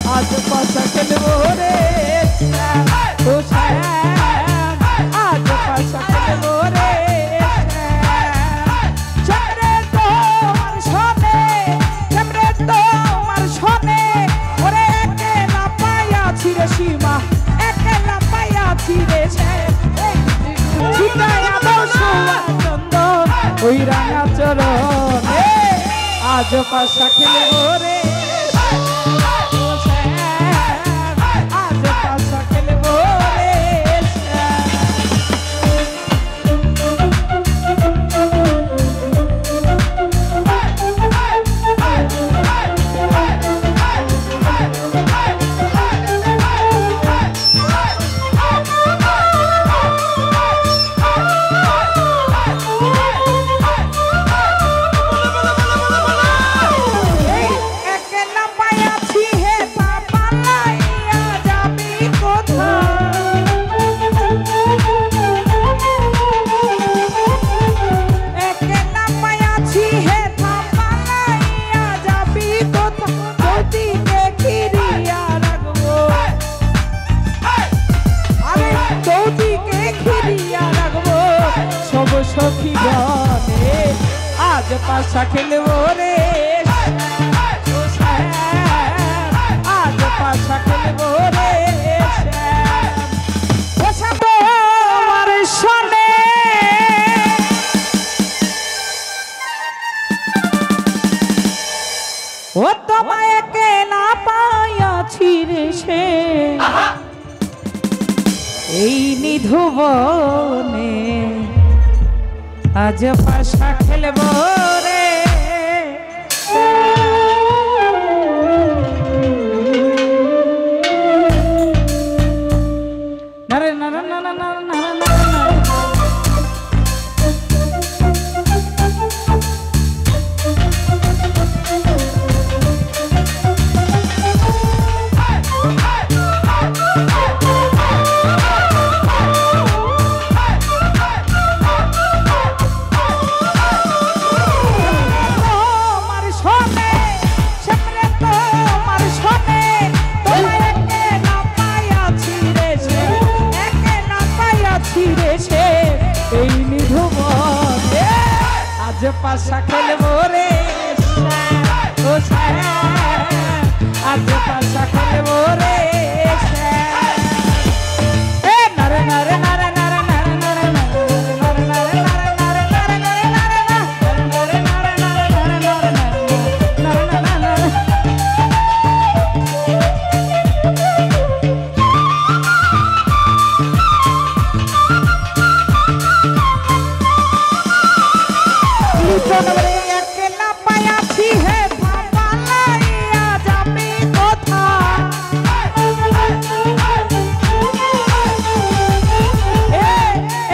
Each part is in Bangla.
আজ পাশা খেলবো রে ও শ্যাম আজ পাশা খেলবো রে চন্দ্রে তোমার সনে চন্দ্রে তোমার সনে ওরে একলা পাইয়াছি রে সীমা একলা পাইয়াছি রে ছিটাইয়া দাও সুচন্দন ওই রাঙা চরণে আজ পাশা খেলবো রে সখী গনে আজ পাশা খেলবো রে আজ পাশা খেলবো রে তোমার সনে ও তোমায় একলা পাইয়াছি রে সে এই নিধুবনে আজ পাশা খেলবো রে নারে নারে নারে নারে নারে আজ পাশা খেলবো রে ও আজ পাশা খেলবো রে নারে নারে নারে নারে নারে নারে নারে নারে নারে নারে নারে একলা পাইয়াছি হে পালাইয়া যাবি কোথা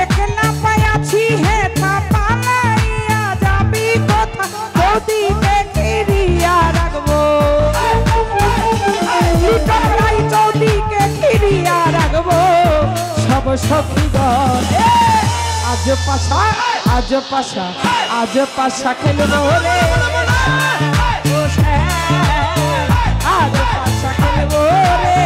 একলা পাইয়াছি হে পালাইয়া যাবি কোথা চৌদিকে ঘিরিয়া রাখবো চৌদিকে ঘিরিয়া রাখবো সব সখীগণ আজ পাশা আজ পাশা আজ পাশা খেলবো রে আজ পাশা খেলবো রে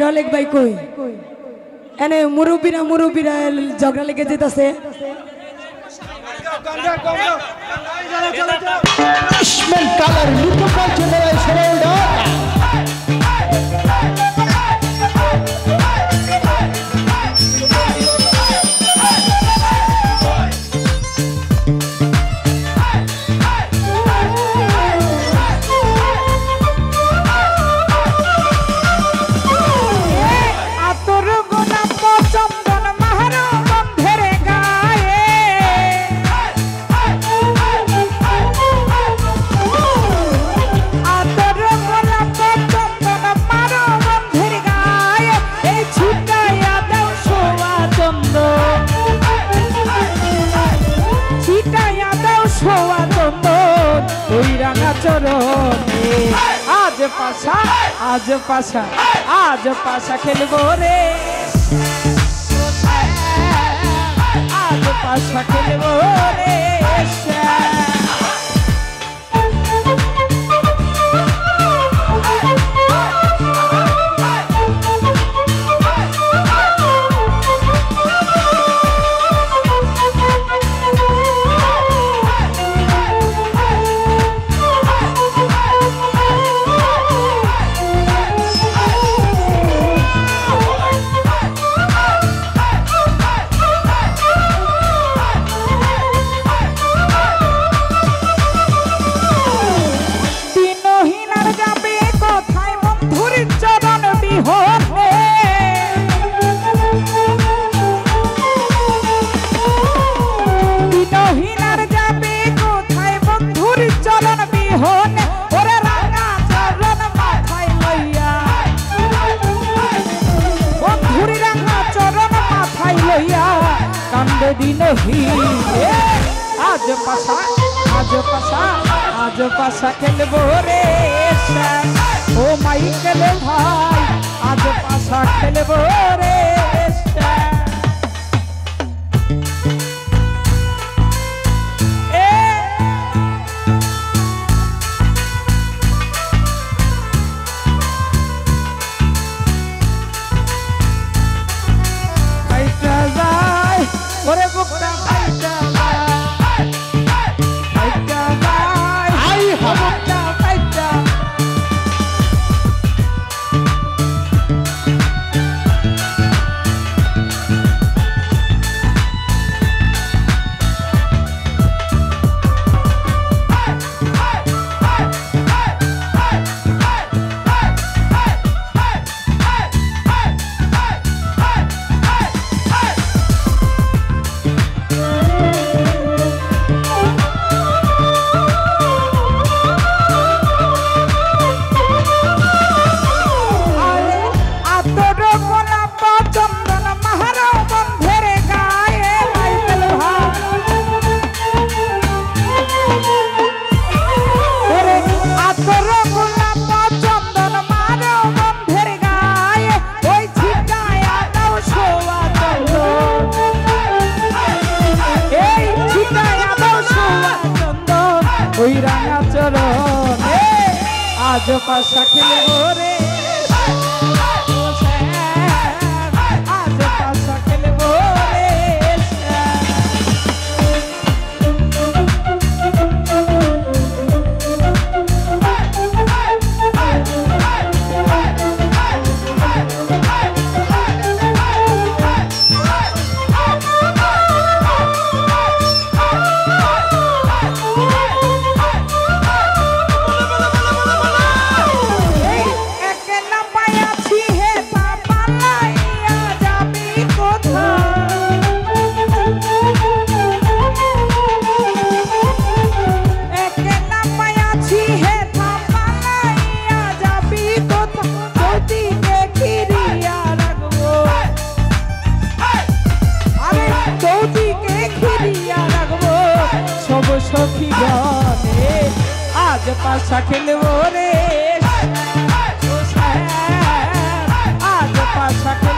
রলেক ভাই কই এনে মুরব্বীরা ঝগড়া লেগে যেতেছে কালার ওই রাঙা চরণে আজ পাশা আজ পাশা আজ পাশা খেলবো রে আজ পাশা খেলবো রে आज पाशा आज पाशा आज पाशा खेलबो रे ओ माइकेल भाई आज पाशा खेलबो रे ওরে বুকটা ফাইটা ফাইটা আই বুকটা ফাইটা ওই রাঙা চরণে আজ পাশা খেলবো রে আজ পাশা খেলবো রে সখী গনে আজ পাশা খেলবো রে আজ পাশা